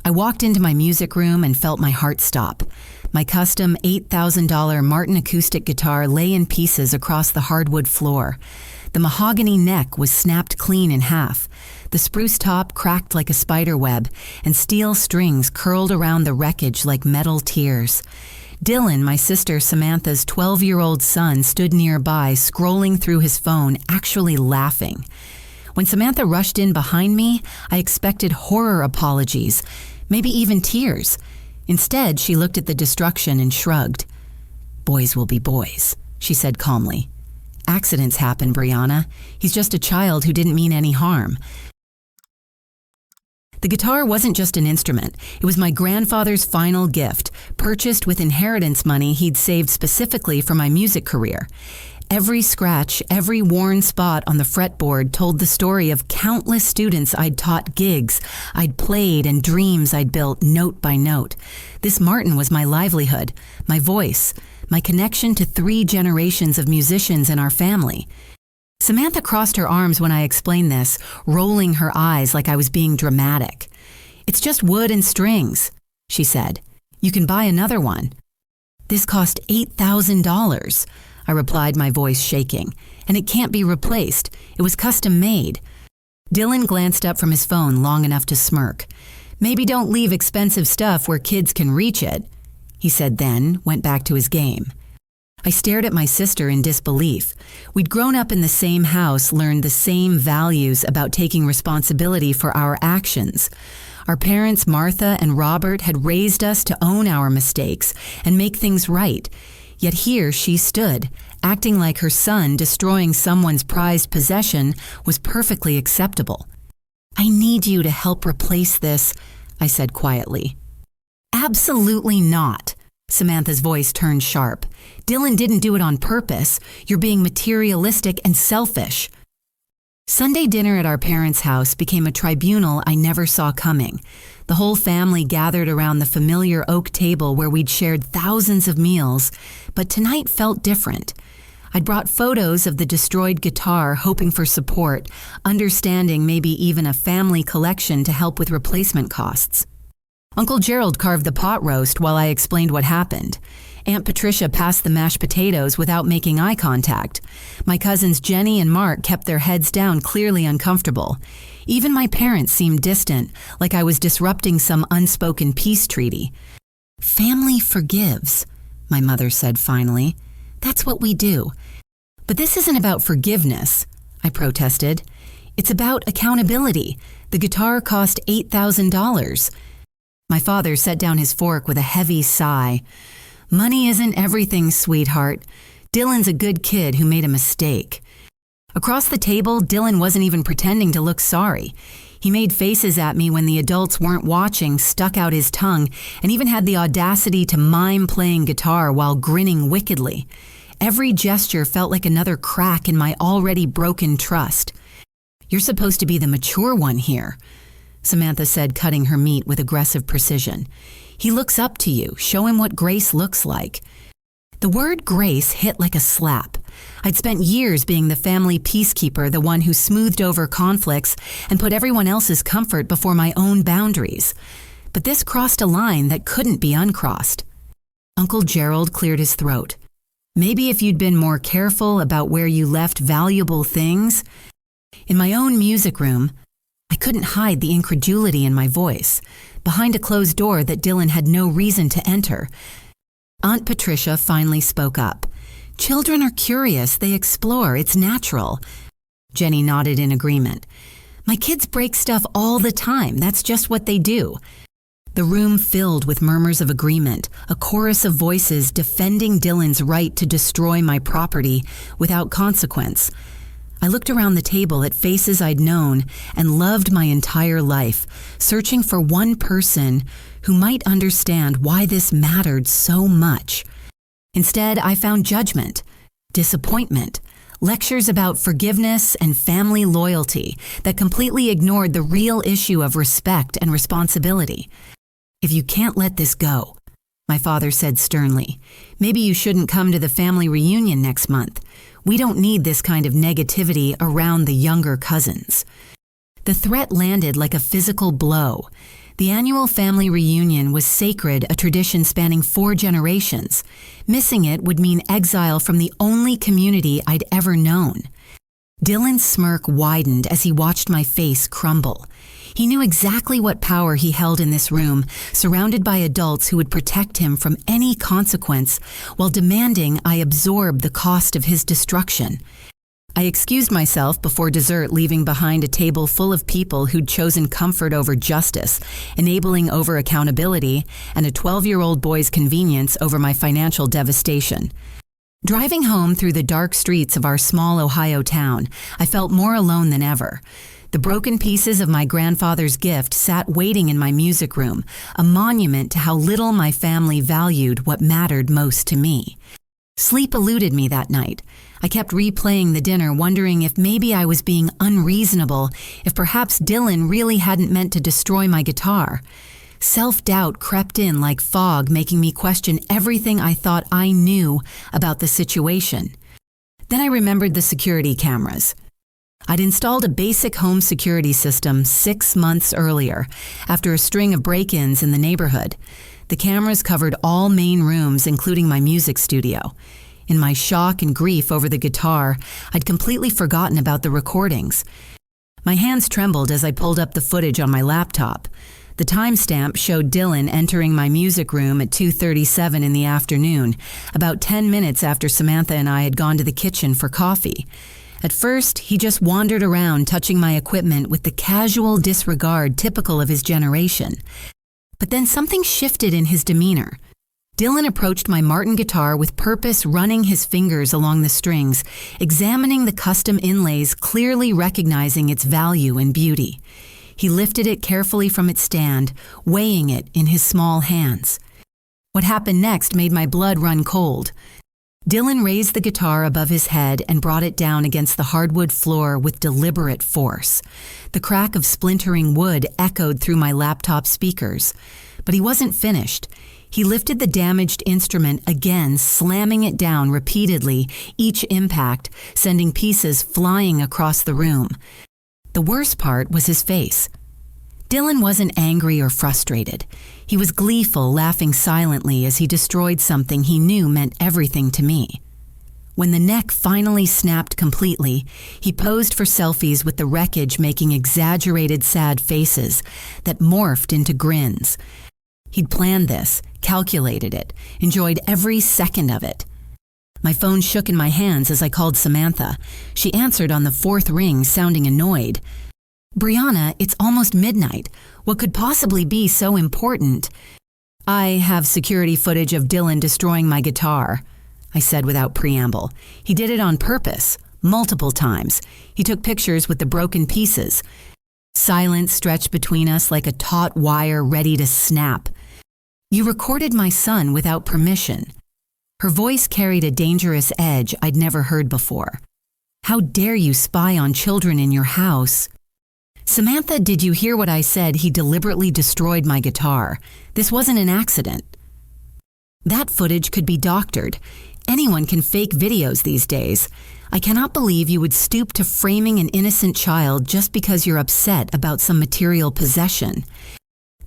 I walked into my music room and felt my heart stop. My custom $8,000 Martin acoustic guitar lay in pieces across the hardwood floor. The mahogany neck was snapped clean in half. The spruce top cracked like a spider web, and steel strings curled around the wreckage like metal tears. Dylan, my sister Samantha's 12-year-old son, stood nearby, scrolling through his phone, actually laughing. When Samantha rushed in behind me, I expected horror apologies, maybe even tears. Instead, she looked at the destruction and shrugged. "Boys will be boys," she said calmly. "Accidents happen, Brianna. He's just a child who didn't mean any harm." The guitar wasn't just an instrument. It was my grandfather's final gift, purchased with inheritance money he'd saved specifically for my music career. Every scratch, every worn spot on the fretboard told the story of countless students I'd taught, gigs I'd played, and dreams I'd built note by note. This Martin was my livelihood, my voice, my connection to 3 generations of musicians in our family. Samantha crossed her arms when I explained this, rolling her eyes like I was being dramatic. "It's just wood and strings," she said. "You can buy another one." "This cost $8,000. I replied, my voice shaking. "And it can't be replaced. It was custom made." Dylan glanced up from his phone long enough to smirk. "Maybe don't leave expensive stuff where kids can reach it," he said, then went back to his game. I stared at my sister in disbelief. We'd grown up in the same house, learned the same values about taking responsibility for our actions. Our parents, Martha and Robert, had raised us to own our mistakes and make things right. Yet here she stood, acting like her son destroying someone's prized possession was perfectly acceptable. "I need you to help replace this," I said quietly. "Absolutely not." Samantha's voice turned sharp. "Dylan didn't do it on purpose. You're being materialistic and selfish." Sunday dinner at our parents' house became a tribunal I never saw coming. The whole family gathered around the familiar oak table where we'd shared thousands of meals, but tonight felt different. I'd brought photos of the destroyed guitar, hoping for support, understanding maybe even a family collection to help with replacement costs. Uncle Gerald carved the pot roast while I explained what happened. Aunt Patricia passed the mashed potatoes without making eye contact. My cousins Jenny and Mark kept their heads down, clearly uncomfortable. Even my parents seemed distant, like I was disrupting some unspoken peace treaty. "Family forgives," my mother said finally. "That's what we do." "But this isn't about forgiveness," I protested. "It's about accountability. The guitar cost $8,000. My father set down his fork with a heavy sigh. "Money isn't everything, sweetheart. Dylan's a good kid who made a mistake." Across the table, Dylan wasn't even pretending to look sorry. He made faces at me when the adults weren't watching, stuck out his tongue, and even had the audacity to mime playing guitar while grinning wickedly. Every gesture felt like another crack in my already broken trust. "You're supposed to be the mature one here," Samantha said, cutting her meat with aggressive precision. "He looks up to you. Show him what grace looks like." The word grace hit like a slap. I'd spent years being the family peacekeeper, the one who smoothed over conflicts and put everyone else's comfort before my own boundaries. But this crossed a line that couldn't be uncrossed. Uncle Gerald cleared his throat. "Maybe if you'd been more careful about where you left valuable things." In my own music room, I couldn't hide the incredulity in my voice, behind a closed door that Dylan had no reason to enter. Aunt Patricia finally spoke up. "Children are curious, they explore, it's natural." Jenny nodded in agreement. "My kids break stuff all the time, that's just what they do." The room filled with murmurs of agreement, a chorus of voices defending Dylan's right to destroy my property without consequence. I looked around the table at faces I'd known and loved my entire life, searching for one person who might understand why this mattered so much. Instead, I found judgment, disappointment, lectures about forgiveness and family loyalty that completely ignored the real issue of respect and responsibility. "If you can't let this go," my father said sternly, "maybe you shouldn't come to the family reunion next month. We don't need this kind of negativity around the younger cousins." The threat landed like a physical blow. The annual family reunion was sacred, a tradition spanning 4 generations. Missing it would mean exile from the only community I'd ever known. Dylan's smirk widened as he watched my face crumble. He knew exactly what power he held in this room, surrounded by adults who would protect him from any consequence, while demanding I absorb the cost of his destruction. I excused myself before dessert, leaving behind a table full of people who'd chosen comfort over justice, enabling over accountability, and a 12-year-old boy's convenience over my financial devastation. Driving home through the dark streets of our small Ohio town, I felt more alone than ever. The broken pieces of my grandfather's gift sat waiting in my music room, a monument to how little my family valued what mattered most to me. Sleep eluded me that night. I kept replaying the dinner, wondering if maybe I was being unreasonable, if perhaps Dylan really hadn't meant to destroy my guitar. Self-doubt crept in like fog, making me question everything I thought I knew about the situation. Then I remembered the security cameras. I'd installed a basic home security system 6 months earlier, after a string of break-ins in the neighborhood. The cameras covered all main rooms, including my music studio. In my shock and grief over the guitar, I'd completely forgotten about the recordings. My hands trembled as I pulled up the footage on my laptop. The timestamp showed Dylan entering my music room at 2:37 in the afternoon, about 10 minutes after Samantha and I had gone to the kitchen for coffee. At first, he just wandered around, touching my equipment with the casual disregard typical of his generation. But then something shifted in his demeanor. Dylan approached my Martin guitar with purpose, running his fingers along the strings, examining the custom inlays, clearly recognizing its value and beauty. He lifted it carefully from its stand, weighing it in his small hands. What happened next made my blood run cold. Dylan raised the guitar above his head and brought it down against the hardwood floor with deliberate force. The crack of splintering wood echoed through my laptop speakers. But he wasn't finished. He lifted the damaged instrument again, slamming it down repeatedly, each impact sending pieces flying across the room. The worst part was his face. Dylan wasn't angry or frustrated. He was gleeful, laughing silently as he destroyed something he knew meant everything to me. When the neck finally snapped completely, he posed for selfies with the wreckage, making exaggerated sad faces that morphed into grins. He'd planned this, calculated it, enjoyed every second of it. My phone shook in my hands as I called Samantha. She answered on the 4th ring, sounding annoyed. "Brianna, it's almost midnight. What could possibly be so important?" "I have security footage of Dylan destroying my guitar," I said without preamble. "He did it on purpose, multiple times. He took pictures with the broken pieces." Silence stretched between us like a taut wire ready to snap. "You recorded my son without permission." Her voice carried a dangerous edge I'd never heard before. "How dare you spy on children in your house?" "Samantha, did you hear what I said? He deliberately destroyed my guitar. This wasn't an accident." "That footage could be doctored. Anyone can fake videos these days. I cannot believe you would stoop to framing an innocent child just because you're upset about some material possession."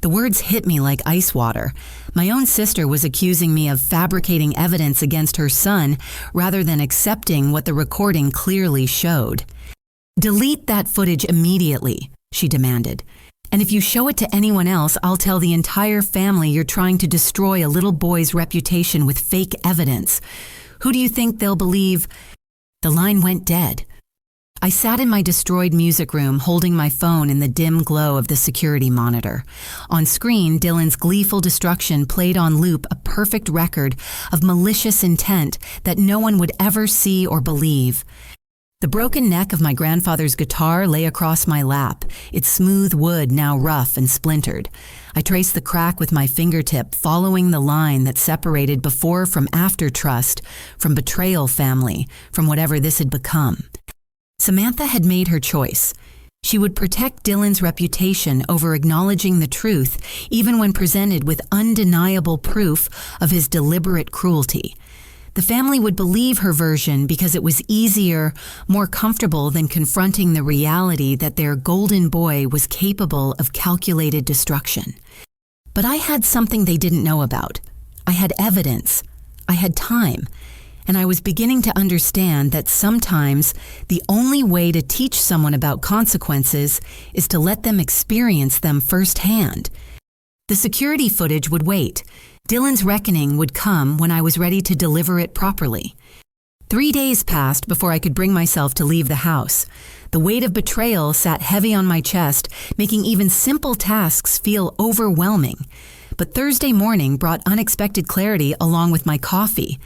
The words hit me like ice water. My own sister was accusing me of fabricating evidence against her son rather than accepting what the recording clearly showed. "Delete that footage immediately," she demanded. "And if you show it to anyone else, I'll tell the entire family you're trying to destroy a little boy's reputation with fake evidence. Who do you think they'll believe?" The line went dead. I sat in my destroyed music room, holding my phone in the dim glow of the security monitor. On screen, Dylan's gleeful destruction played on loop, a perfect record of malicious intent that no one would ever see or believe. The broken neck of my grandfather's guitar lay across my lap, its smooth wood now rough and splintered. I traced the crack with my fingertip, following the line that separated before from after trust, from betrayal family, from whatever this had become. Samantha had made her choice. She would protect Dylan's reputation over acknowledging the truth, even when presented with undeniable proof of his deliberate cruelty. The family would believe her version because it was easier, more comfortable than confronting the reality that their golden boy was capable of calculated destruction. But I had something they didn't know about. I had evidence. I had time. And I was beginning to understand that sometimes the only way to teach someone about consequences is to let them experience them firsthand. The security footage would wait. Dylan's reckoning would come when I was ready to deliver it properly. 3 days passed before I could bring myself to leave the house. The weight of betrayal sat heavy on my chest, making even simple tasks feel overwhelming. But Thursday morning brought unexpected clarity along with my coffee.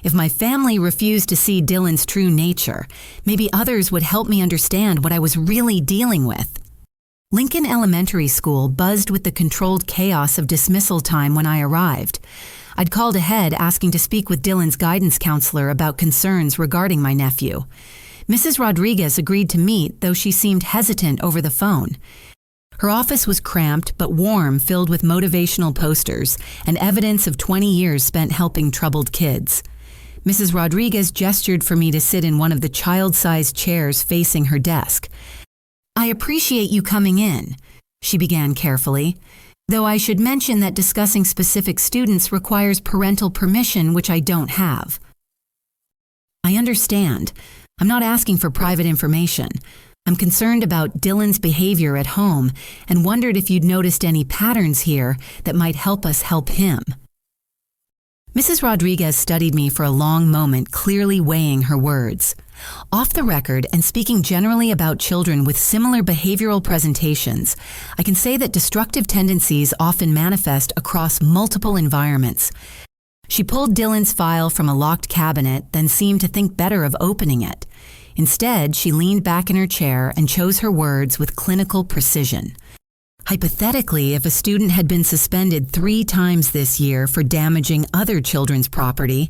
If my family refused to see Dylan's true nature, maybe others would help me understand what I was really dealing with. Lincoln Elementary School buzzed with the controlled chaos of dismissal time when I arrived. I'd called ahead asking to speak with Dylan's guidance counselor about concerns regarding my nephew. Mrs. Rodriguez agreed to meet, though she seemed hesitant over the phone. Her office was cramped but warm, filled with motivational posters and evidence of 20 years spent helping troubled kids. Mrs. Rodriguez gestured for me to sit in one of the child-sized chairs facing her desk. "I appreciate you coming in," she began carefully, "though I should mention that discussing specific students requires parental permission, which I don't have." "I understand. I'm not asking for private information. I'm concerned about Dylan's behavior at home and wondered if you'd noticed any patterns here that might help us help him." Mrs. Rodriguez studied me for a long moment, clearly weighing her words. Off the record and speaking generally about children with similar behavioral presentations, I can say that destructive tendencies often manifest across multiple environments. She pulled Dylan's file from a locked cabinet, then seemed to think better of opening it. Instead, she leaned back in her chair and chose her words with clinical precision. Hypothetically, if a student had been suspended 3 times this year for damaging other children's property,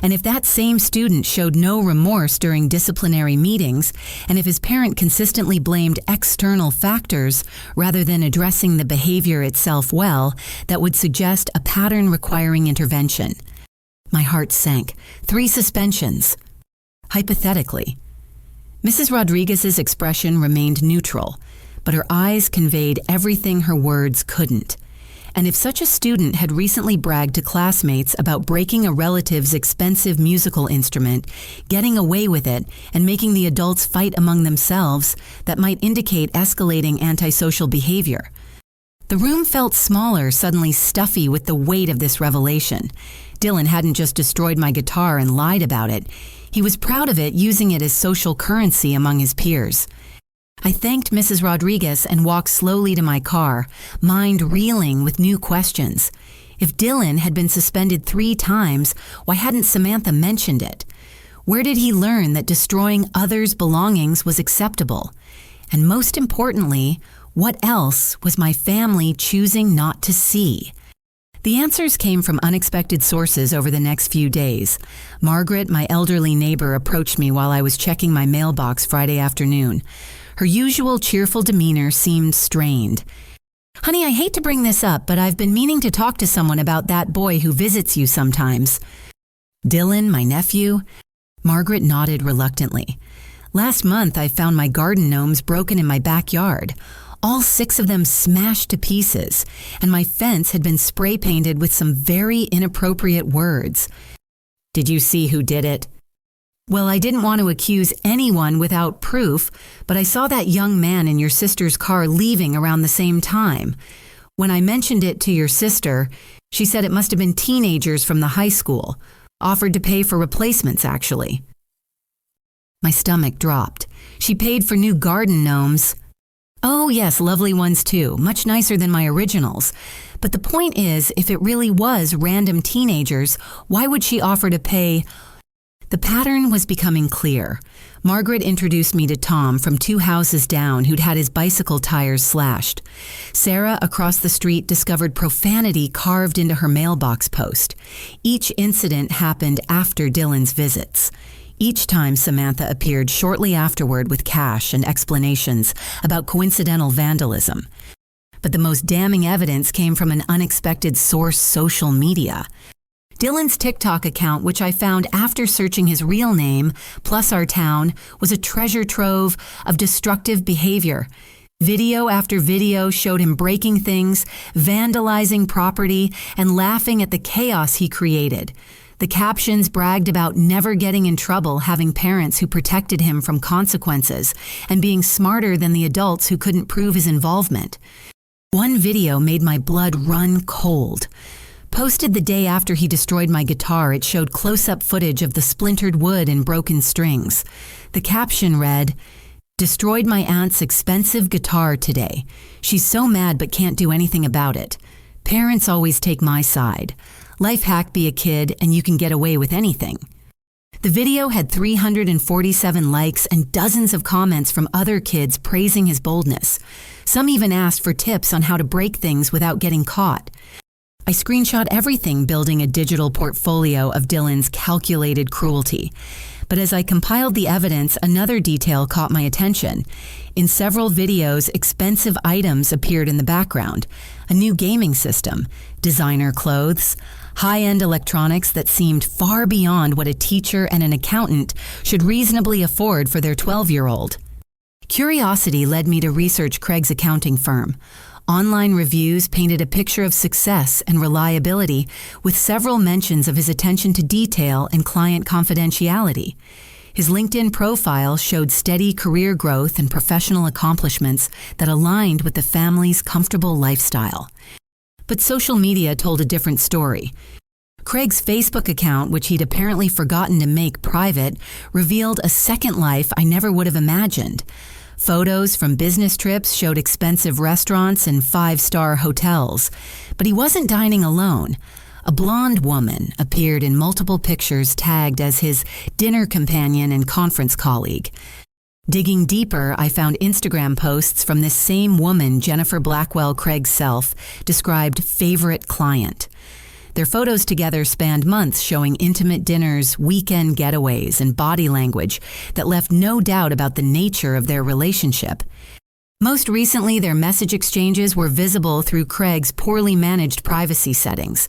and if that same student showed no remorse during disciplinary meetings, and if his parent consistently blamed external factors rather than addressing the behavior itself well, that would suggest a pattern requiring intervention. My heart sank. 3 suspensions. Hypothetically. Mrs. Rodriguez's expression remained neutral, but her eyes conveyed everything her words couldn't. And if such a student had recently bragged to classmates about breaking a relative's expensive musical instrument, getting away with it, and making the adults fight among themselves, that might indicate escalating antisocial behavior. The room felt smaller, suddenly stuffy with the weight of this revelation. Dylan hadn't just destroyed my guitar and lied about it. He was proud of it, using it as social currency among his peers. I thanked Mrs. Rodriguez and walked slowly to my car, mind reeling with new questions. If Dylan had been suspended 3 times, why hadn't Samantha mentioned it? Where did he learn that destroying others' belongings was acceptable? And most importantly, what else was my family choosing not to see? The answers came from unexpected sources over the next few days. Margaret, my elderly neighbor, approached me while I was checking my mailbox Friday afternoon. Her usual cheerful demeanor seemed strained. "Honey, I hate to bring this up, but I've been meaning to talk to someone about that boy who visits you sometimes." "Dylan, my nephew?" Margaret nodded reluctantly. "Last month I found my garden gnomes broken in my backyard. All 6 of them smashed to pieces, and my fence had been spray painted with some very inappropriate words." "Did you see who did it?" "Well, I didn't want to accuse anyone without proof, but I saw that young man in your sister's car leaving around the same time. When I mentioned it to your sister, she said it must have been teenagers from the high school. Offered to pay for replacements, actually." My stomach dropped. "She paid for new garden gnomes." "Oh yes, lovely ones too, much nicer than my originals. But the point is, if it really was random teenagers, why would she offer to pay?" The pattern was becoming clear. Margaret introduced me to Tom from 2 houses down who'd had his bicycle tires slashed. Sarah across the street discovered profanity carved into her mailbox post. Each incident happened after Dylan's visits. Each time Samantha appeared shortly afterward with cash and explanations about coincidental vandalism. But the most damning evidence came from an unexpected source: social media. Dylan's TikTok account, which I found after searching his real name, plus our town, was a treasure trove of destructive behavior. Video after video showed him breaking things, vandalizing property, and laughing at the chaos he created. The captions bragged about never getting in trouble, having parents who protected him from consequences, and being smarter than the adults who couldn't prove his involvement. One video made my blood run cold. Posted the day after he destroyed my guitar, it showed close-up footage of the splintered wood and broken strings. The caption read, "Destroyed my aunt's expensive guitar today. She's so mad but can't do anything about it. Parents always take my side. Life hack, be a kid and you can get away with anything." The video had 347 likes and dozens of comments from other kids praising his boldness. Some even asked for tips on how to break things without getting caught. I screenshot everything, building a digital portfolio of Dylan's calculated cruelty. But as I compiled the evidence, another detail caught my attention. In several videos, expensive items appeared in the background. A new gaming system, designer clothes, high-end electronics that seemed far beyond what a teacher and an accountant should reasonably afford for their 12-year-old. Curiosity led me to research Craig's accounting firm. Online reviews painted a picture of success and reliability, with several mentions of his attention to detail and client confidentiality. His LinkedIn profile showed steady career growth and professional accomplishments that aligned with the family's comfortable lifestyle. But social media told a different story. Craig's Facebook account, which he'd apparently forgotten to make private, revealed a second life I never would have imagined. Photos from business trips showed expensive restaurants and 5-star hotels. But he wasn't dining alone. A blonde woman appeared in multiple pictures tagged as his dinner companion and conference colleague. Digging deeper, I found Instagram posts from this same woman, Jennifer Blackwell, Craig's self, described favorite client. Their photos together spanned months, showing intimate dinners, weekend getaways, and body language that left no doubt about the nature of their relationship. Most recently, their message exchanges were visible through Craig's poorly managed privacy settings.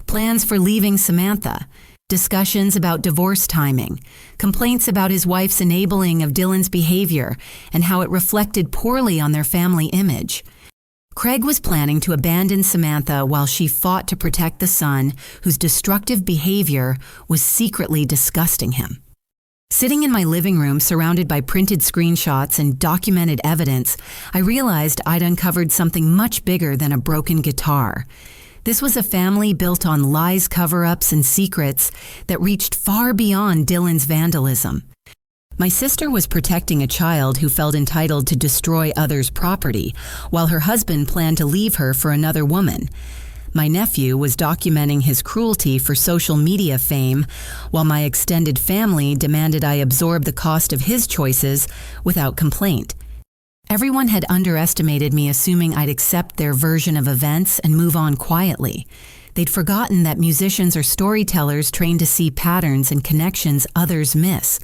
Plans for leaving Samantha, discussions about divorce timing, complaints about his wife's enabling of Dylan's behavior and how it reflected poorly on their family image. Craig was planning to abandon Samantha while she fought to protect the son whose destructive behavior was secretly disgusting him. Sitting in my living room surrounded by printed screenshots and documented evidence, I realized I'd uncovered something much bigger than a broken guitar. This was a family built on lies, cover-ups, and secrets that reached far beyond Dylan's vandalism. My sister was protecting a child who felt entitled to destroy others' property, while her husband planned to leave her for another woman. My nephew was documenting his cruelty for social media fame, while my extended family demanded I absorb the cost of his choices without complaint. Everyone had underestimated me, assuming I'd accept their version of events and move on quietly. They'd forgotten that musicians are storytellers trained to see patterns and connections others miss,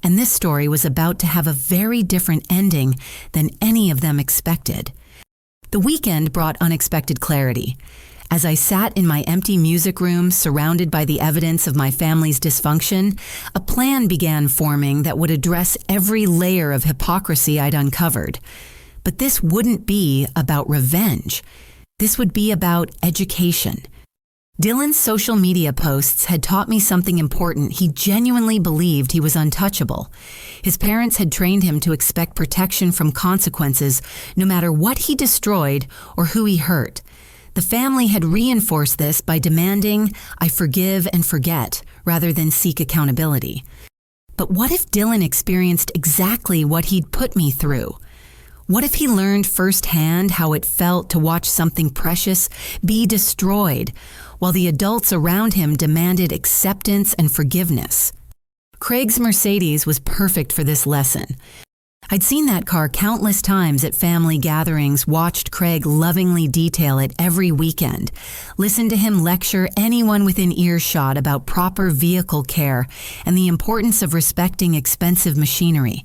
and this story was about to have a very different ending than any of them expected. The weekend brought unexpected clarity. As I sat in my empty music room, surrounded by the evidence of my family's dysfunction, a plan began forming that would address every layer of hypocrisy I'd uncovered. But this wouldn't be about revenge. This would be about education. Dylan's social media posts had taught me something important. He genuinely believed he was untouchable. His parents had trained him to expect protection from consequences, no matter what he destroyed or who he hurt. The family had reinforced this by demanding I forgive and forget, rather than seek accountability. But what if Dylan experienced exactly what he'd put me through? What if he learned firsthand how it felt to watch something precious be destroyed, while the adults around him demanded acceptance and forgiveness? Craig's Mercedes was perfect for this lesson. I'd seen that car countless times at family gatherings, watched Craig lovingly detail it every weekend, listened to him lecture anyone within earshot about proper vehicle care and the importance of respecting expensive machinery.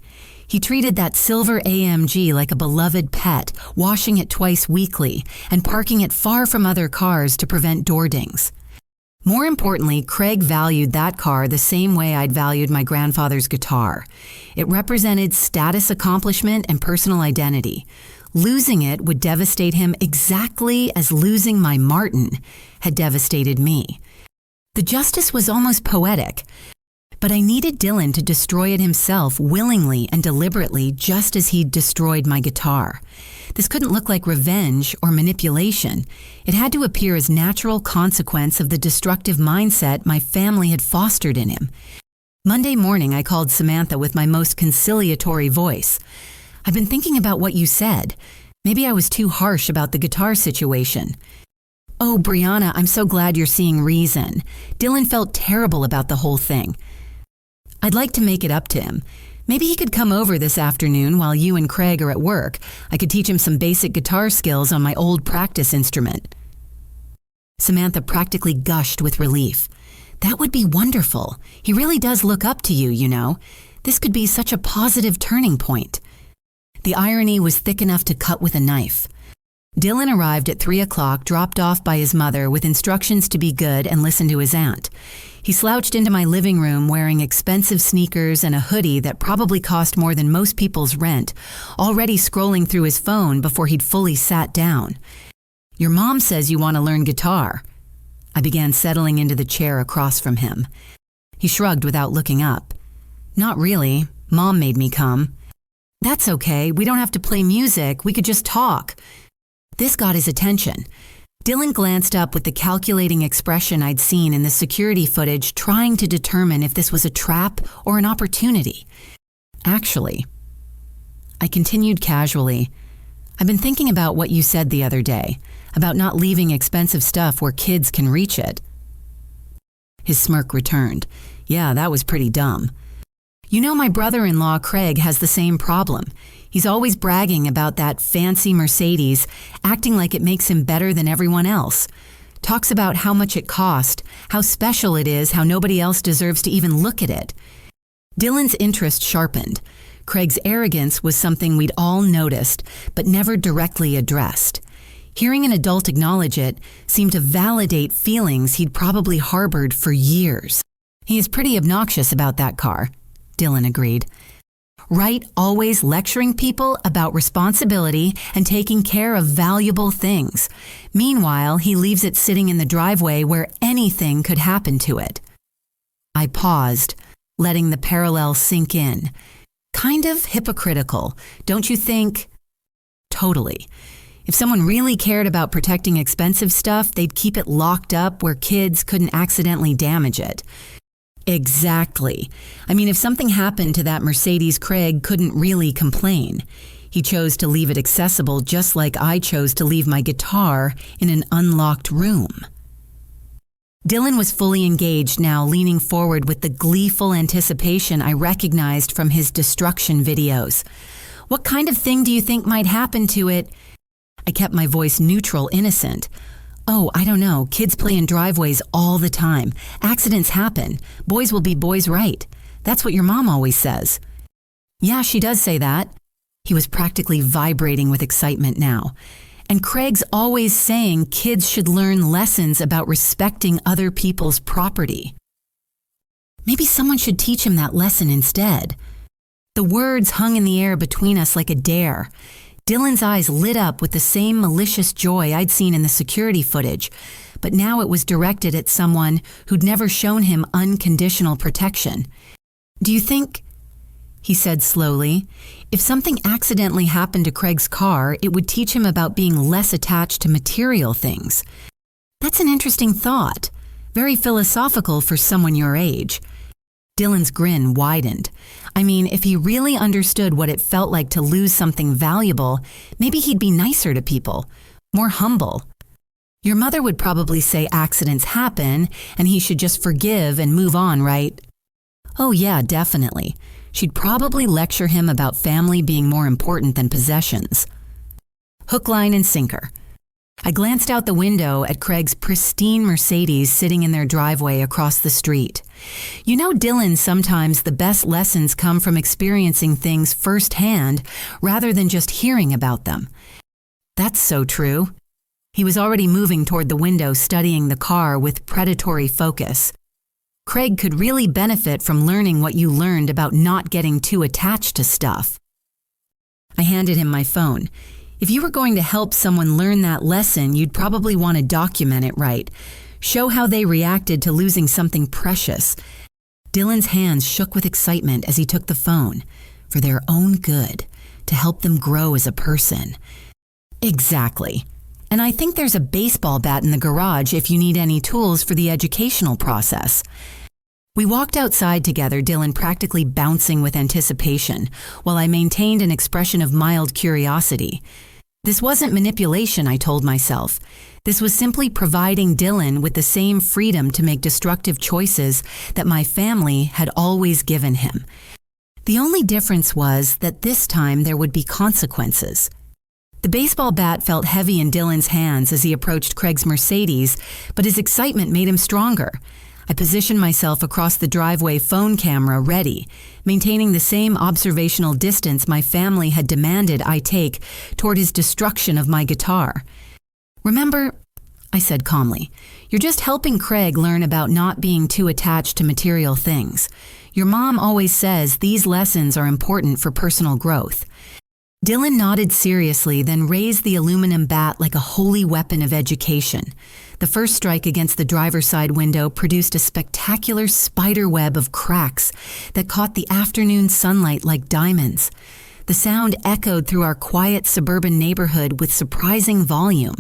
He treated that silver AMG like a beloved pet, washing it twice weekly and parking it far from other cars to prevent door dings. More importantly, Craig valued that car the same way I'd valued my grandfather's guitar. It represented status accomplishment and personal identity. Losing it would devastate him exactly as losing my Martin had devastated me. The justice was almost poetic, but I needed Dylan to destroy it himself willingly and deliberately, just as he'd destroyed my guitar. This couldn't look like revenge or manipulation. It had to appear as natural consequence of the destructive mindset my family had fostered in him. Monday morning, I called Samantha with my most conciliatory voice. "I've been thinking about what you said. Maybe I was too harsh about the guitar situation." "Oh, Brianna, I'm so glad you're seeing reason. Dylan felt terrible about the whole thing. I'd like to make it up to him. Maybe he could come over this afternoon while you and Craig are at work. I could teach him some basic guitar skills on my old practice instrument." Samantha practically gushed with relief. "That would be wonderful. He really does look up to you, you know. This could be such a positive turning point." The irony was thick enough to cut with a knife. Dylan arrived at 3 o'clock, dropped off by his mother with instructions to be good and listen to his aunt. He slouched into my living room wearing expensive sneakers and a hoodie that probably cost more than most people's rent, already scrolling through his phone before he'd fully sat down. "Your mom says you want to learn guitar." I began settling into the chair across from him. He shrugged without looking up. "Not really. Mom made me come." "That's okay. We don't have to play music. We could just talk." This got his attention. Dylan glanced up with the calculating expression I'd seen in the security footage, trying to determine if this was a trap or an opportunity. "Actually," I continued casually, "I've been thinking about what you said the other day, about not leaving expensive stuff where kids can reach it." His smirk returned. "Yeah, that was pretty dumb. You know, my brother-in-law Craig has the same problem. He's always bragging about that fancy Mercedes, acting like it makes him better than everyone else. Talks about how much it cost, how special it is, how nobody else deserves to even look at it." Dylan's interest sharpened. Craig's arrogance was something we'd all noticed, but never directly addressed. Hearing an adult acknowledge it seemed to validate feelings he'd probably harbored for years. "He is pretty obnoxious about that car," Dylan agreed. "Right, always lecturing people about responsibility and taking care of valuable things. Meanwhile, he leaves it sitting in the driveway where anything could happen to it." I paused, letting the parallel sink in. Kind of hypocritical, don't you think? Totally. If someone really cared about protecting expensive stuff, they'd keep it locked up where kids couldn't accidentally damage it. Exactly. I mean, if something happened to that Mercedes, Craig couldn't really complain. He chose to leave it accessible just like I chose to leave my guitar in an unlocked room. Dylan was fully engaged now, leaning forward with the gleeful anticipation I recognized from his destruction videos. "What kind of thing do you think might happen to it?" I kept my voice neutral, innocent. "Oh, I don't know. Kids play in driveways all the time. Accidents happen. Boys will be boys, right? That's what your mom always says." "Yeah, she does say that." He was practically vibrating with excitement now. "And Craig's always saying kids should learn lessons about respecting other people's property. Maybe someone should teach him that lesson instead." The words hung in the air between us like a dare. Dylan's eyes lit up with the same malicious joy I'd seen in the security footage, but now it was directed at someone who'd never shown him unconditional protection. "Do you think," he said slowly, "if something accidentally happened to Craig's car, it would teach him about being less attached to material things?" "That's an interesting thought. Very philosophical for someone your age." Dylan's grin widened. I mean, if he really understood what it felt like to lose something valuable, maybe he'd be nicer to people, more humble. "Your mother would probably say accidents happen and he should just forgive and move on, right?" "Oh yeah, definitely. She'd probably lecture him about family being more important than possessions." Hook, line, and sinker. I glanced out the window at Craig's pristine Mercedes sitting in their driveway across the street. You know, Dylan, sometimes the best lessons come from experiencing things firsthand rather than just hearing about them. That's so true. He was already moving toward the window, studying the car with predatory focus. Craig could really benefit from learning what you learned about not getting too attached to stuff. I handed him my phone. If you were going to help someone learn that lesson, you'd probably want to document it right. Show how they reacted to losing something precious. Dylan's hands shook with excitement as he took the phone. For their own good, to help them grow as a person. Exactly. And I think there's a baseball bat in the garage if you need any tools for the educational process. We walked outside together, Dylan practically bouncing with anticipation, while I maintained an expression of mild curiosity. This wasn't manipulation, I told myself. This was simply providing Dylan with the same freedom to make destructive choices that my family had always given him. The only difference was that this time there would be consequences. The baseball bat felt heavy in Dylan's hands as he approached Craig's Mercedes, but his excitement made him stronger. I positioned myself across the driveway, phone camera ready, maintaining the same observational distance my family had demanded I take toward his destruction of my guitar. "Remember," I said calmly, "you're just helping Craig learn about not being too attached to material things. Your mom always says these lessons are important for personal growth." Dylan nodded seriously, then raised the aluminum bat like a holy weapon of education. The first strike against the driver's side window produced a spectacular spider web of cracks that caught the afternoon sunlight like diamonds. The sound echoed through our quiet suburban neighborhood with surprising volume.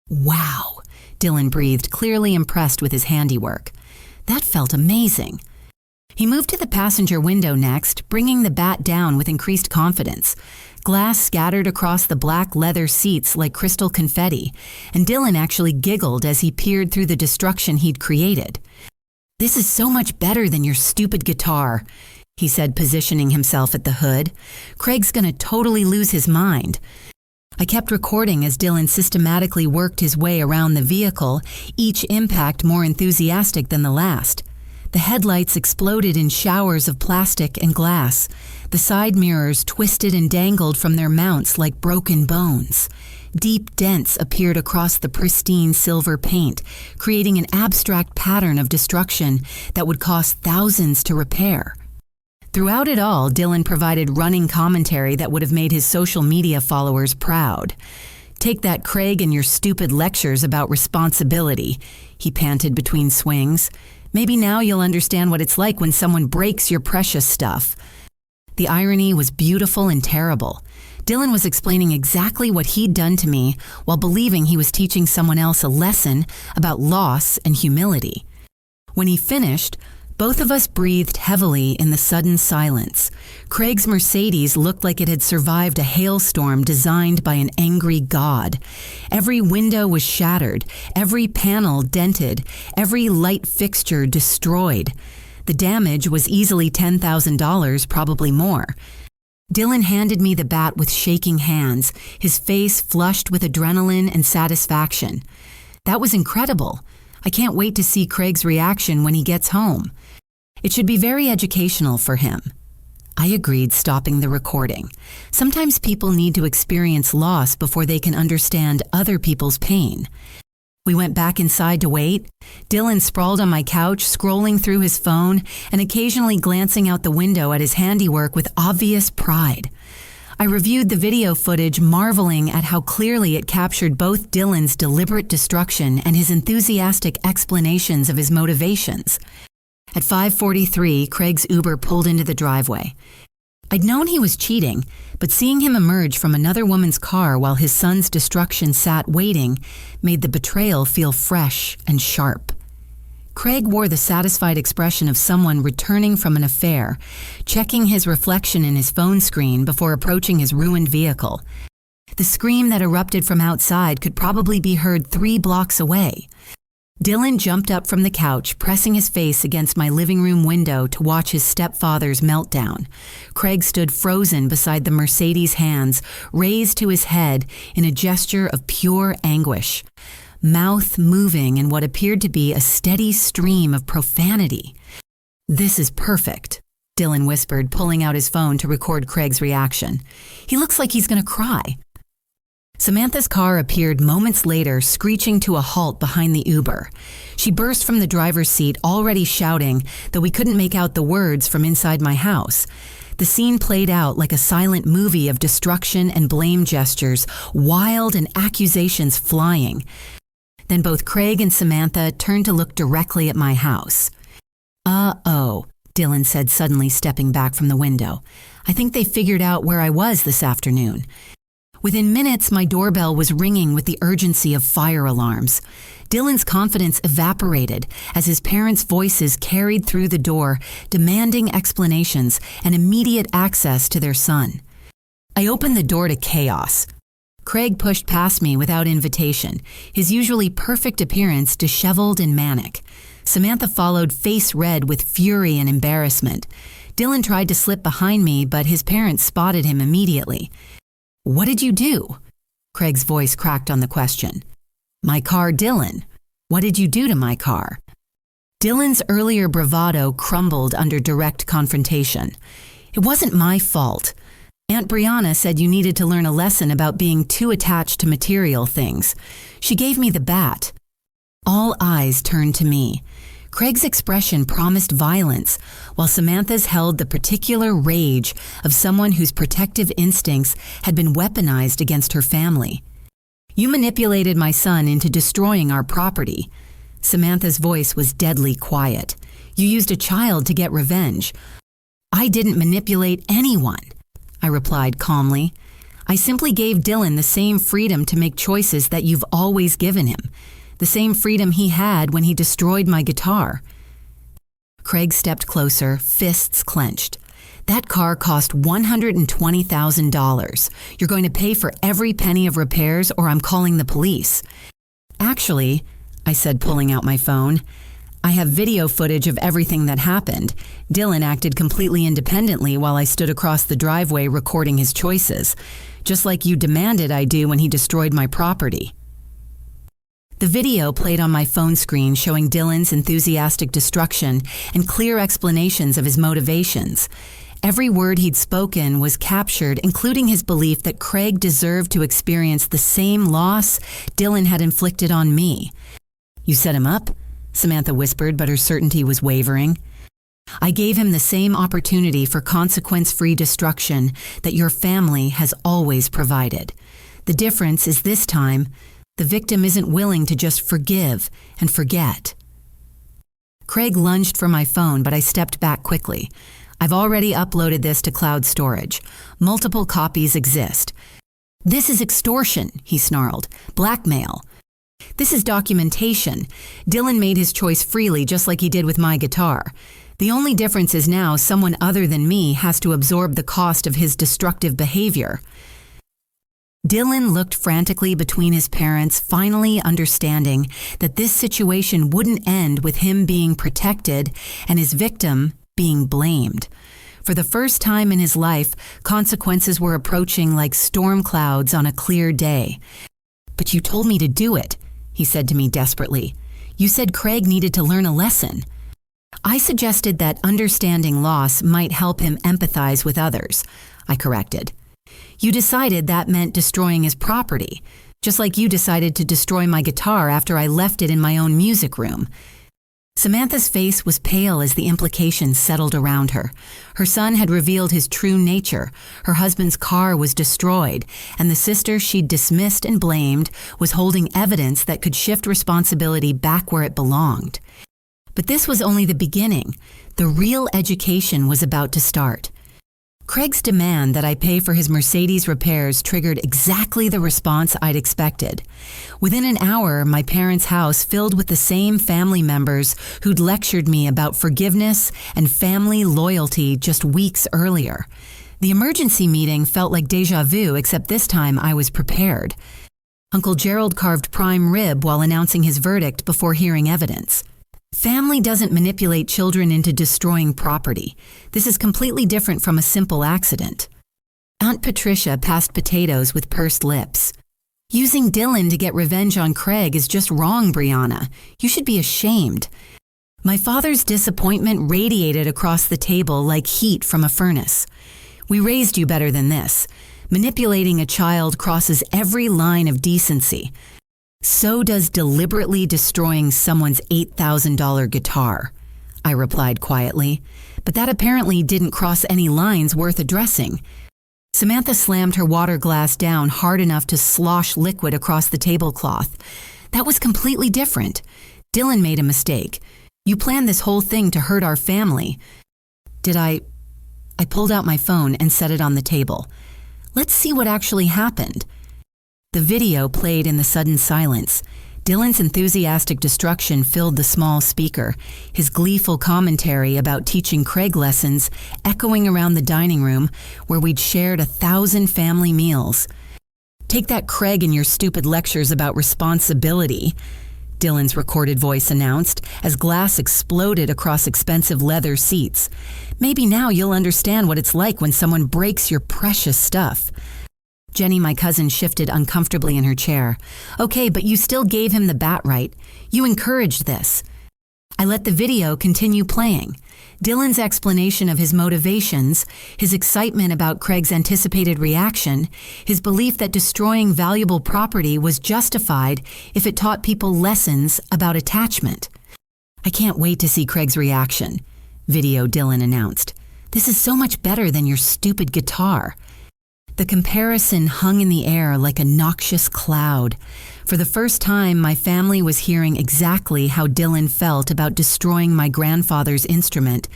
"Wow," Dylan breathed, clearly impressed with his handiwork. That felt amazing. He moved to the passenger window next, bringing the bat down with increased confidence. Glass scattered across the black leather seats like crystal confetti, and Dylan actually giggled as he peered through the destruction he'd created. "This is so much better than your stupid guitar," he said, positioning himself at the hood. "Craig's gonna totally lose his mind." I kept recording as Dylan systematically worked his way around the vehicle, each impact more enthusiastic than the last. The headlights exploded in showers of plastic and glass. The side mirrors twisted and dangled from their mounts like broken bones. Deep dents appeared across the pristine silver paint, creating an abstract pattern of destruction that would cost thousands to repair. Throughout it all, Dylan provided running commentary that would have made his social media followers proud. "Take that, Craig, and your stupid lectures about responsibility," he panted between swings. "Maybe now you'll understand what it's like when someone breaks your precious stuff." The irony was beautiful and terrible. Dylan was explaining exactly what he'd done to me while believing he was teaching someone else a lesson about loss and humility. When he finished, both of us breathed heavily in the sudden silence. Craig's Mercedes looked like it had survived a hailstorm designed by an angry god. Every window was shattered, every panel dented, every light fixture destroyed. The damage was easily $10,000, probably more. Dylan handed me the bat with shaking hands, his face flushed with adrenaline and satisfaction. "That was incredible. I can't wait to see Craig's reaction when he gets home. It should be very educational for him." I agreed, stopping the recording. Sometimes people need to experience loss before they can understand other people's pain. We went back inside to wait. Dylan sprawled on my couch, scrolling through his phone and occasionally glancing out the window at his handiwork with obvious pride. I reviewed the video footage, marveling at how clearly it captured both Dylan's deliberate destruction and his enthusiastic explanations of his motivations. At 5:43, Craig's Uber pulled into the driveway. I'd known he was cheating, but seeing him emerge from another woman's car while his son's destruction sat waiting made the betrayal feel fresh and sharp. Craig wore the satisfied expression of someone returning from an affair, checking his reflection in his phone screen before approaching his ruined vehicle. The scream that erupted from outside could probably be heard 3 blocks away. Dylan jumped up from the couch, pressing his face against my living room window to watch his stepfather's meltdown. Craig stood frozen beside the Mercedes, hands raised to his head in a gesture of pure anguish, mouth moving in what appeared to be a steady stream of profanity. "This is perfect," Dylan whispered, pulling out his phone to record Craig's reaction. "He looks like he's going to cry." Samantha's car appeared moments later, screeching to a halt behind the Uber. She burst from the driver's seat, already shouting, though we couldn't make out the words from inside my house. The scene played out like a silent movie of destruction and blame gestures, wild and accusations flying. Then both Craig and Samantha turned to look directly at my house. "Uh-oh," Dylan said, suddenly stepping back from the window. "I think they figured out where I was this afternoon." Within minutes, my doorbell was ringing with the urgency of fire alarms. Dylan's confidence evaporated as his parents' voices carried through the door, demanding explanations and immediate access to their son. I opened the door to chaos. Craig pushed past me without invitation, his usually perfect appearance disheveled and manic. Samantha followed, face red with fury and embarrassment. Dylan tried to slip behind me, but his parents spotted him immediately. "What did you do?" Craig's voice cracked on the question. "My car, Dylan. What did you do to my car?" Dylan's earlier bravado crumbled under direct confrontation. "It wasn't my fault. Aunt Brianna said you needed to learn a lesson about being too attached to material things. She gave me the bat." All eyes turned to me. Craig's expression promised violence, while Samantha's held the particular rage of someone whose protective instincts had been weaponized against her family. "You manipulated my son into destroying our property." Samantha's voice was deadly quiet. "You used a child to get revenge." "I didn't manipulate anyone," I replied calmly. "I simply gave Dylan the same freedom to make choices that you've always given him. The same freedom he had when he destroyed my guitar." Craig stepped closer, fists clenched. "That car cost $120,000. You're going to pay for every penny of repairs or I'm calling the police." "Actually," I said, pulling out my phone, "I have video footage of everything that happened. Dylan acted completely independently while I stood across the driveway recording his choices, just like you demanded I do when he destroyed my property." The video played on my phone screen showing Dylan's enthusiastic destruction and clear explanations of his motivations. Every word he'd spoken was captured, including his belief that Craig deserved to experience the same loss Dylan had inflicted on me. "You set him up?" Samantha whispered, but her certainty was wavering. "I gave him the same opportunity for consequence-free destruction that your family has always provided. The difference is this time, the victim isn't willing to just forgive and forget." Craig lunged for my phone, but I stepped back quickly. "I've already uploaded this to cloud storage. Multiple copies exist." "This is extortion," he snarled. "Blackmail." "This is documentation. Dylan made his choice freely, just like he did with my guitar. The only difference is now someone other than me has to absorb the cost of his destructive behavior." Dylan looked frantically between his parents, finally understanding that this situation wouldn't end with him being protected and his victim being blamed. For the first time in his life, consequences were approaching like storm clouds on a clear day. "But you told me to do it," he said to me desperately. "You said Craig needed to learn a lesson." "I suggested that understanding loss might help him empathize with others," I corrected. "You decided that meant destroying his property, just like you decided to destroy my guitar after I left it in my own music room." Samantha's face was pale as the implications settled around her. Her son had revealed his true nature, her husband's car was destroyed, and the sister she'd dismissed and blamed was holding evidence that could shift responsibility back where it belonged. But this was only the beginning. The real education was about to start. Craig's demand that I pay for his Mercedes repairs triggered exactly the response I'd expected. Within an hour, my parents' house filled with the same family members who'd lectured me about forgiveness and family loyalty just weeks earlier. The emergency meeting felt like déjà vu, except this time I was prepared. Uncle Gerald carved prime rib while announcing his verdict before hearing evidence. Family doesn't manipulate children into destroying property. This is completely different from a simple accident. Aunt Patricia passed potatoes with pursed lips. "Using Dylan to get revenge on Craig is just wrong, Brianna. You should be ashamed." My father's disappointment radiated across the table like heat from a furnace. "We raised you better than this. Manipulating a child crosses every line of decency. So does deliberately destroying someone's $8,000 guitar, I replied quietly, but that apparently didn't cross any lines worth addressing. Samantha slammed her water glass down hard enough to slosh liquid across the tablecloth. That was completely different. Dylan made a mistake. You planned this whole thing to hurt our family. Did I pulled out my phone and set it on the table. Let's see what actually happened. The video played in the sudden silence. Dylan's enthusiastic destruction filled the small speaker, his gleeful commentary about teaching Craig lessons echoing around the dining room where we'd shared 1,000 family meals. "Take that, Craig, and your stupid lectures about responsibility," Dylan's recorded voice announced as glass exploded across expensive leather seats. "Maybe now you'll understand what it's like when someone breaks your precious stuff." Jenny, my cousin, shifted uncomfortably in her chair. "Okay, but you still gave him the bat right. You encouraged this." I let the video continue playing. Dylan's explanation of his motivations, his excitement about Craig's anticipated reaction, his belief that destroying valuable property was justified if it taught people lessons about attachment. "I can't wait to see Craig's reaction," video Dylan announced. "This is so much better than your stupid guitar." The comparison hung in the air like a noxious cloud. For the first time, my family was hearing exactly how Dylan felt about destroying my grandfather's instrument,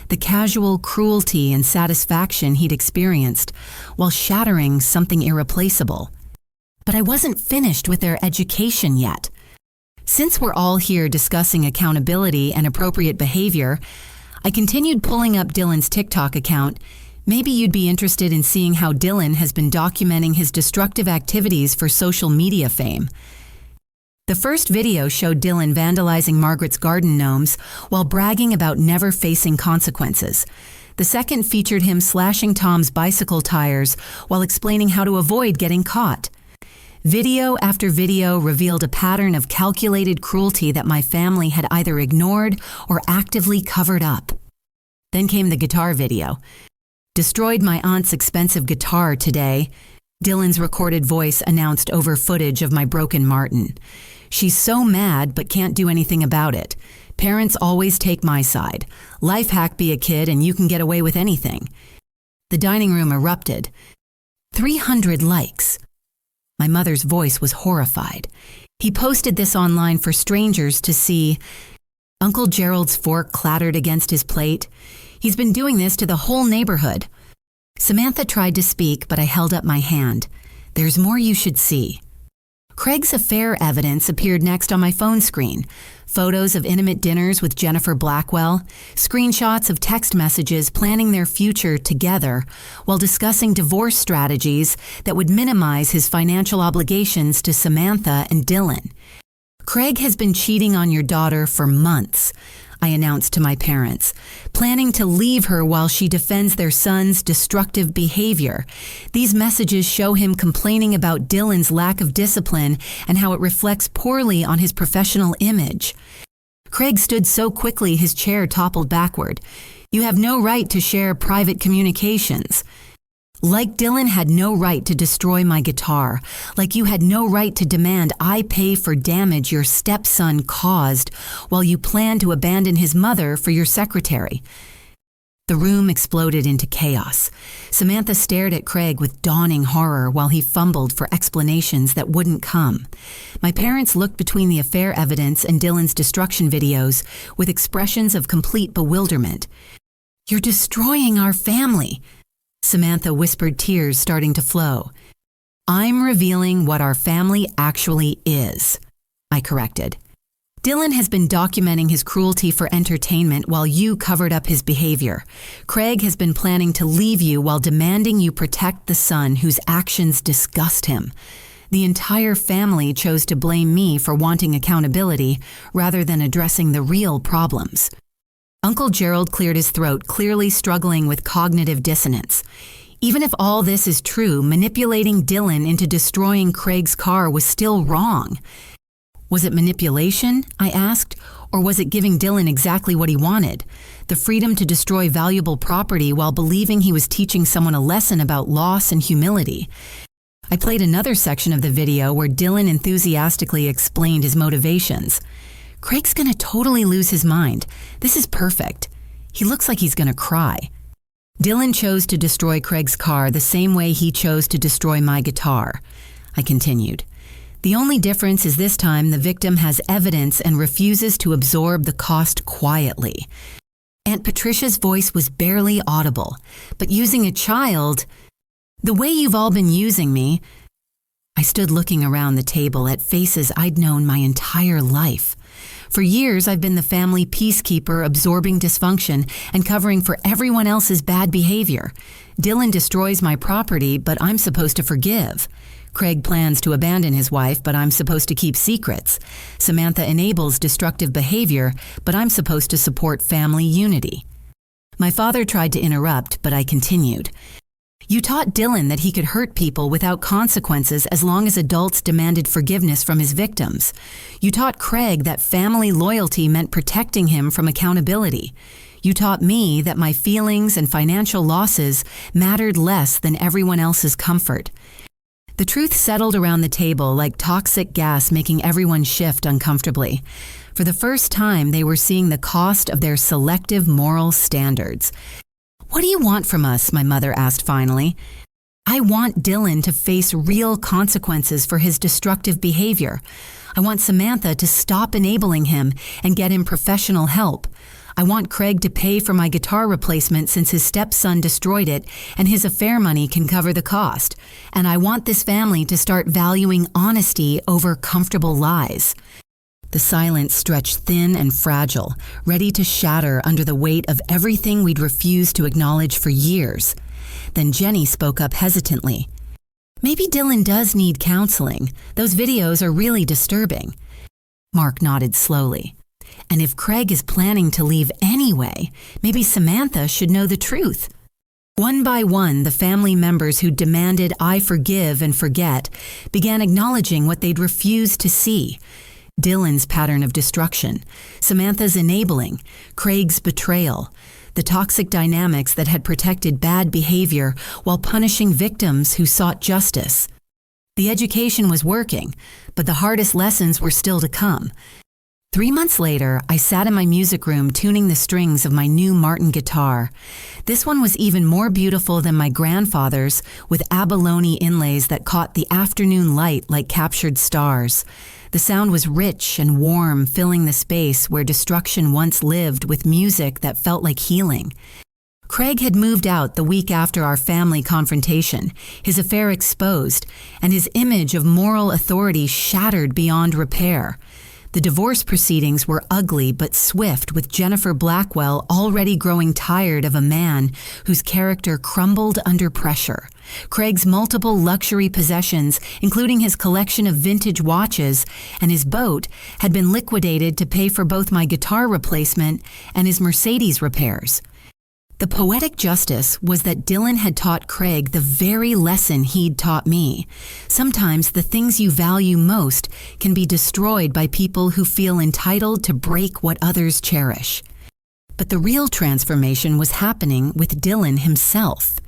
the casual cruelty and satisfaction he'd experienced while shattering something irreplaceable. But I wasn't finished with their education yet. Since we're all here discussing accountability and appropriate behavior, I continued pulling up Dylan's TikTok account. Maybe you'd be interested in seeing how Dylan has been documenting his destructive activities for social media fame. The first video showed Dylan vandalizing Margaret's garden gnomes while bragging about never facing consequences. The second featured him slashing Tom's bicycle tires while explaining how to avoid getting caught. Video after video revealed a pattern of calculated cruelty that my family had either ignored or actively covered up. Then came the guitar video. "Destroyed my aunt's expensive guitar today," Dylan's recorded voice announced over footage of my broken Martin. "She's so mad but can't do anything about it. Parents always take my side. Life hack, be a kid and you can get away with anything." The dining room erupted. 300 likes. My mother's voice was horrified. "He posted this online for strangers to see. Uncle Gerald's fork clattered against his plate. He's been doing this to the whole neighborhood." Samantha tried to speak, but I held up my hand. "There's more you should see." Craig's affair evidence appeared next on my phone screen. Photos of intimate dinners with Jennifer Blackwell, screenshots of text messages planning their future together while discussing divorce strategies that would minimize his financial obligations to Samantha and Dylan. "Craig has been cheating on your daughter for months," I announced to my parents, "planning to leave her while she defends their son's destructive behavior. These messages show him complaining about Dylan's lack of discipline and how it reflects poorly on his professional image." Craig stood so quickly his chair toppled backward. "You have no right to share private communications." Like Dylan had no right to destroy my guitar, like you had no right to demand I pay for damage your stepson caused while you plan to abandon his mother for your secretary. The room exploded into chaos. Samantha stared at Craig with dawning horror while he fumbled for explanations that wouldn't come. My parents looked between the affair evidence and Dylan's destruction videos with expressions of complete bewilderment. "You're destroying our family," Samantha whispered, tears starting to flow. "I'm revealing what our family actually is," I corrected. "Dylan has been documenting his cruelty for entertainment while you covered up his behavior. Craig has been planning to leave you while demanding you protect the son whose actions disgust him. The entire family chose to blame me for wanting accountability rather than addressing the real problems." Uncle Gerald cleared his throat, clearly struggling with cognitive dissonance. Even if all this is true, manipulating Dylan into destroying Craig's car was still wrong. "Was it manipulation?" I asked. Or was it giving Dylan exactly what he wanted? The freedom to destroy valuable property while believing he was teaching someone a lesson about loss and humility. I played another section of the video where Dylan enthusiastically explained his motivations. Craig's gonna totally lose his mind. This is perfect. He looks like he's gonna cry. Dylan chose to destroy Craig's car the same way he chose to destroy my guitar. I continued. The only difference is this time the victim has evidence and refuses to absorb the cost quietly. Aunt Patricia's voice was barely audible, but using a child, the way you've all been using me. I stood looking around the table at faces I'd known my entire life. For years, I've been the family peacekeeper, absorbing dysfunction and covering for everyone else's bad behavior. Dylan destroys my property, but I'm supposed to forgive. Craig plans to abandon his wife, but I'm supposed to keep secrets. Samantha enables destructive behavior, but I'm supposed to support family unity. My father tried to interrupt, but I continued. You taught Dylan that he could hurt people without consequences as long as adults demanded forgiveness from his victims. You taught Craig that family loyalty meant protecting him from accountability. You taught me that my feelings and financial losses mattered less than everyone else's comfort. The truth settled around the table like toxic gas, making everyone shift uncomfortably. For the first time, they were seeing the cost of their selective moral standards. What do you want from us? My mother asked finally. I want Dylan to face real consequences for his destructive behavior. I want Samantha to stop enabling him and get him professional help. I want Craig to pay for my guitar replacement since his stepson destroyed it and his affair money can cover the cost. And I want this family to start valuing honesty over comfortable lies. The silence stretched thin and fragile, ready to shatter under the weight of everything we'd refused to acknowledge for years. Then Jenny spoke up hesitantly. Maybe Dylan does need counseling. Those videos are really disturbing. Mark nodded slowly. And if Craig is planning to leave anyway, maybe Samantha should know the truth. One by one, the family members who demanded I forgive and forget began acknowledging what they'd refused to see. Dylan's pattern of destruction, Samantha's enabling, Craig's betrayal, the toxic dynamics that had protected bad behavior while punishing victims who sought justice. The education was working, but the hardest lessons were still to come. 3 months later, I sat in my music room tuning the strings of my new Martin guitar. This one was even more beautiful than my grandfather's, with abalone inlays that caught the afternoon light like captured stars. The sound was rich and warm, filling the space where destruction once lived with music that felt like healing. Craig had moved out the week after our family confrontation, his affair exposed, and his image of moral authority shattered beyond repair. The divorce proceedings were ugly but swift, with Jennifer Blackwell already growing tired of a man whose character crumbled under pressure. Craig's multiple luxury possessions, including his collection of vintage watches and his boat, had been liquidated to pay for both my guitar replacement and his Mercedes repairs. The poetic justice was that Dylan had taught Craig the very lesson he'd taught me. Sometimes the things you value most can be destroyed by people who feel entitled to break what others cherish. But the real transformation was happening with Dylan himself.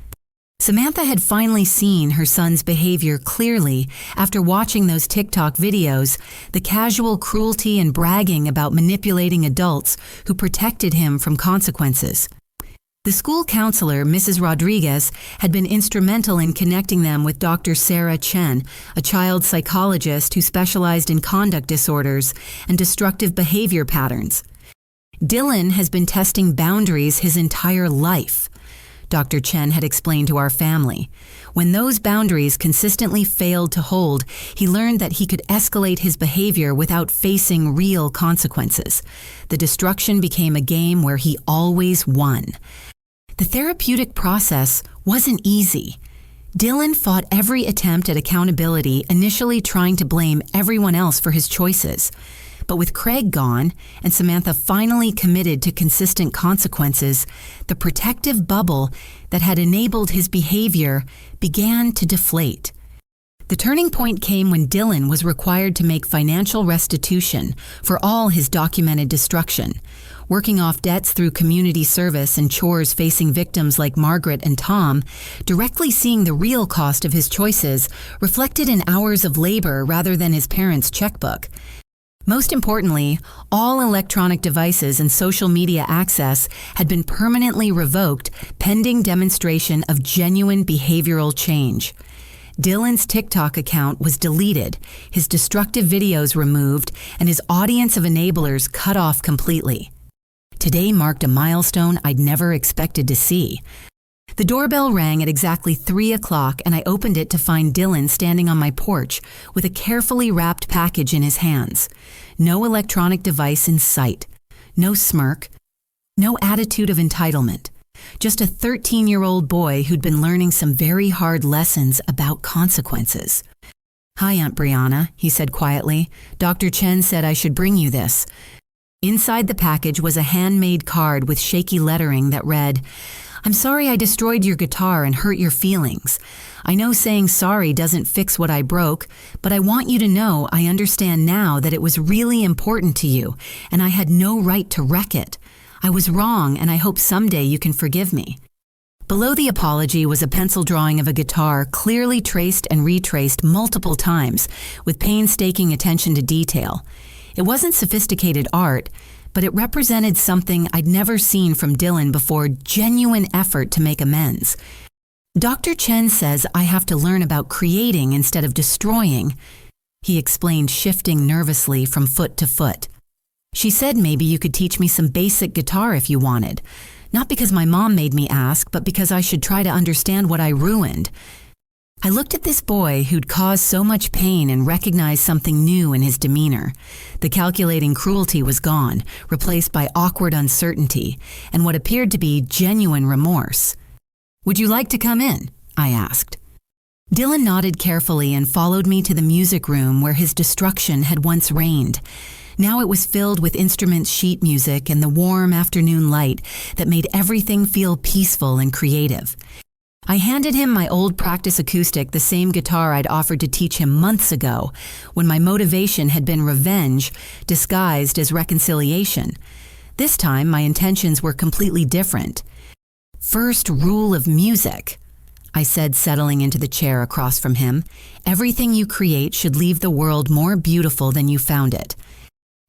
Samantha had finally seen her son's behavior clearly after watching those TikTok videos, the casual cruelty and bragging about manipulating adults who protected him from consequences. The school counselor, Mrs. Rodriguez, had been instrumental in connecting them with Dr. Sarah Chen, a child psychologist who specialized in conduct disorders and destructive behavior patterns. Dylan has been testing boundaries his entire life, Dr. Chen had explained to our family. When those boundaries consistently failed to hold, he learned that he could escalate his behavior without facing real consequences. The destruction became a game where he always won. The therapeutic process wasn't easy. Dylan fought every attempt at accountability, initially trying to blame everyone else for his choices. But with Craig gone and Samantha finally committed to consistent consequences, the protective bubble that had enabled his behavior began to deflate. The turning point came when Dylan was required to make financial restitution for all his documented destruction, working off debts through community service and chores facing victims like Margaret and Tom, directly seeing the real cost of his choices reflected in hours of labor rather than his parents' checkbook. Most importantly, all electronic devices and social media access had been permanently revoked pending demonstration of genuine behavioral change. Dylan's TikTok account was deleted, his destructive videos removed, and his audience of enablers cut off completely. Today marked a milestone I'd never expected to see. The doorbell rang at exactly 3 o'clock, and I opened it to find Dylan standing on my porch with a carefully wrapped package in his hands. No electronic device in sight. No smirk. No attitude of entitlement. Just a 13-year-old boy who'd been learning some very hard lessons about consequences. "Hi, Aunt Brianna," he said quietly. "Dr. Chen said I should bring you this." Inside the package was a handmade card with shaky lettering that read, "I'm sorry I destroyed your guitar and hurt your feelings. I know saying sorry doesn't fix what I broke, but I want you to know I understand now that it was really important to you, and I had no right to wreck it. I was wrong, and I hope someday you can forgive me." Below the apology was a pencil drawing of a guitar clearly traced and retraced multiple times, with painstaking attention to detail. It wasn't sophisticated art, but it represented something I'd never seen from Dylan before: genuine effort to make amends. "Dr. Chen says I have to learn about creating instead of destroying," he explained, shifting nervously from foot to foot. "She said maybe you could teach me some basic guitar if you wanted. Not because my mom made me ask, but because I should try to understand what I ruined." I looked at this boy who'd caused so much pain and recognized something new in his demeanor. The calculating cruelty was gone, replaced by awkward uncertainty and what appeared to be genuine remorse. "Would you like to come in?" I asked. Dylan nodded carefully and followed me to the music room where his destruction had once reigned. Now it was filled with instruments, sheet music, and the warm afternoon light that made everything feel peaceful and creative. I handed him my old practice acoustic, the same guitar I'd offered to teach him months ago, when my motivation had been revenge disguised as reconciliation. This time, my intentions were completely different. "First rule of music," I said, settling into the chair across from him. "Everything you create should leave the world more beautiful than you found it."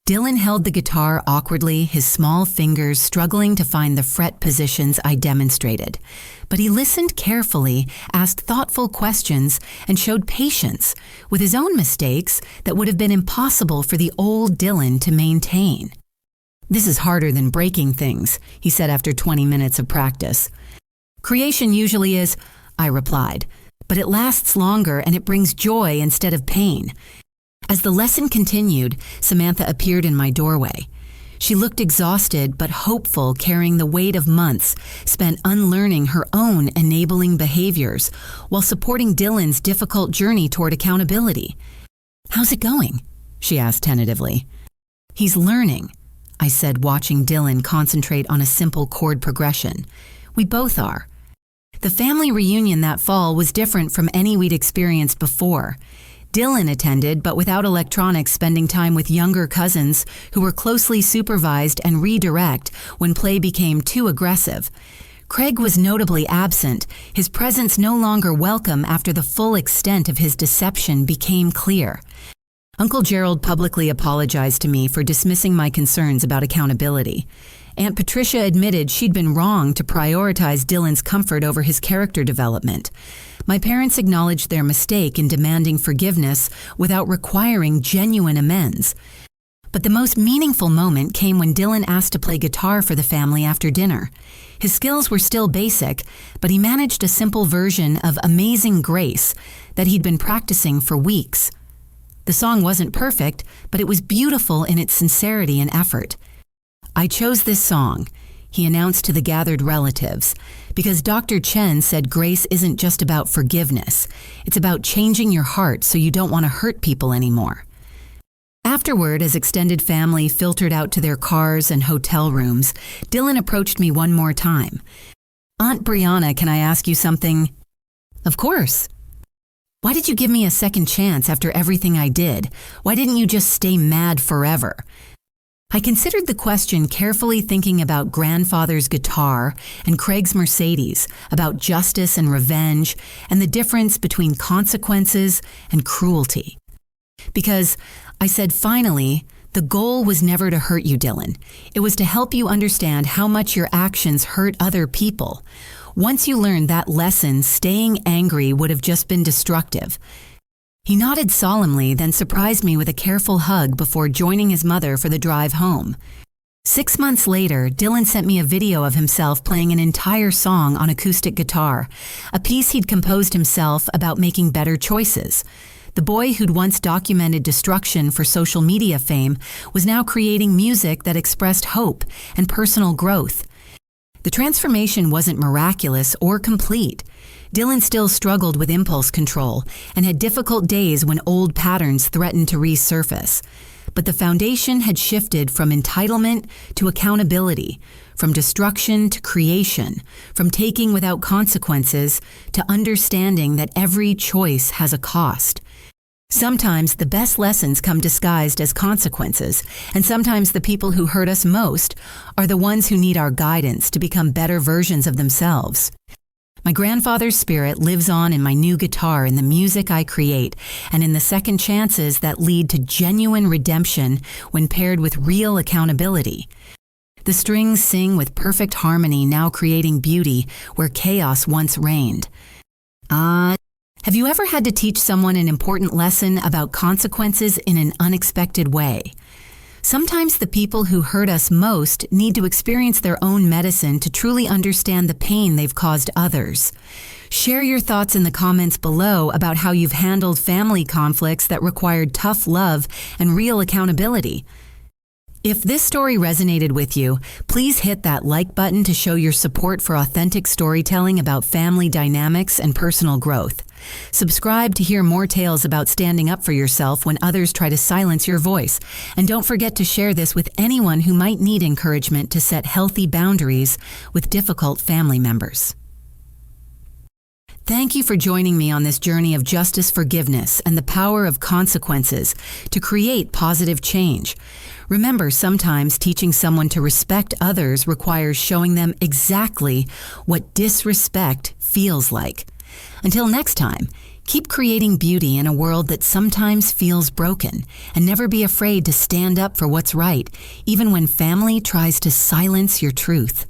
Dylan held the guitar awkwardly, his small fingers struggling to find the fret positions I demonstrated. But he listened carefully, asked thoughtful questions, and showed patience with his own mistakes that would have been impossible for the old Dylan to maintain. "This is harder than breaking things," he said after 20 minutes of practice. "Creation usually is," I replied, "but it lasts longer and it brings joy instead of pain." As the lesson continued, Samantha appeared in my doorway. She looked exhausted but hopeful, carrying the weight of months spent unlearning her own enabling behaviors while supporting Dylan's difficult journey toward accountability. "How's it going?" she asked tentatively. "He's learning," I said, watching Dylan concentrate on a simple chord progression. "We both are." The family reunion that fall was different from any we'd experienced before. Dylan attended, but without electronics, spending time with younger cousins who were closely supervised and redirect when play became too aggressive. Craig was notably absent, his presence no longer welcome after the full extent of his deception became clear. Uncle Gerald publicly apologized to me for dismissing my concerns about accountability. Aunt Patricia admitted she'd been wrong to prioritize Dylan's comfort over his character development. My parents acknowledged their mistake in demanding forgiveness without requiring genuine amends. But the most meaningful moment came when Dylan asked to play guitar for the family after dinner. His skills were still basic, but he managed a simple version of Amazing Grace that he'd been practicing for weeks. The song wasn't perfect, but it was beautiful in its sincerity and effort. "I chose this song," he announced to the gathered relatives, "because Dr. Chen said grace isn't just about forgiveness. It's about changing your heart so you don't want to hurt people anymore." Afterward, as extended family filtered out to their cars and hotel rooms, Dylan approached me one more time. "Aunt Brianna, can I ask you something?" "Of course." Why did you give me a second chance after everything I did? Why didn't you just stay mad forever? I considered the question carefully, thinking about grandfather's guitar and Craig's Mercedes, about justice and revenge, and the difference between consequences and cruelty. Because I said, finally, the goal was never to hurt you, Dylan. It was to help you understand how much your actions hurt other people. Once you learned that lesson, staying angry would have just been destructive. He nodded solemnly, then surprised me with a careful hug before joining his mother for the drive home. 6 months later, Dylan sent me a video of himself playing an entire song on acoustic guitar, a piece he'd composed himself about making better choices. The boy who'd once documented destruction for social media fame was now creating music that expressed hope and personal growth. The transformation wasn't miraculous or complete. Dylan still struggled with impulse control and had difficult days when old patterns threatened to resurface. But the foundation had shifted from entitlement to accountability, from destruction to creation, from taking without consequences to understanding that every choice has a cost. Sometimes the best lessons come disguised as consequences, and sometimes the people who hurt us most are the ones who need our guidance to become better versions of themselves. My grandfather's spirit lives on in my new guitar, in the music I create, and in the second chances that lead to genuine redemption when paired with real accountability. The strings sing with perfect harmony, now creating beauty where chaos once reigned. Have you ever had to teach someone an important lesson about consequences in an unexpected way? Sometimes the people who hurt us most need to experience their own medicine to truly understand the pain they've caused others. Share your thoughts in the comments below about how you've handled family conflicts that required tough love and real accountability. If this story resonated with you, please hit that like button to show your support for authentic storytelling about family dynamics and personal growth. Subscribe to hear more tales about standing up for yourself when others try to silence your voice. And don't forget to share this with anyone who might need encouragement to set healthy boundaries with difficult family members. Thank you for joining me on this journey of justice, forgiveness, and the power of consequences to create positive change. Remember, sometimes teaching someone to respect others requires showing them exactly what disrespect feels like. Until next time, keep creating beauty in a world that sometimes feels broken, and never be afraid to stand up for what's right, even when family tries to silence your truth.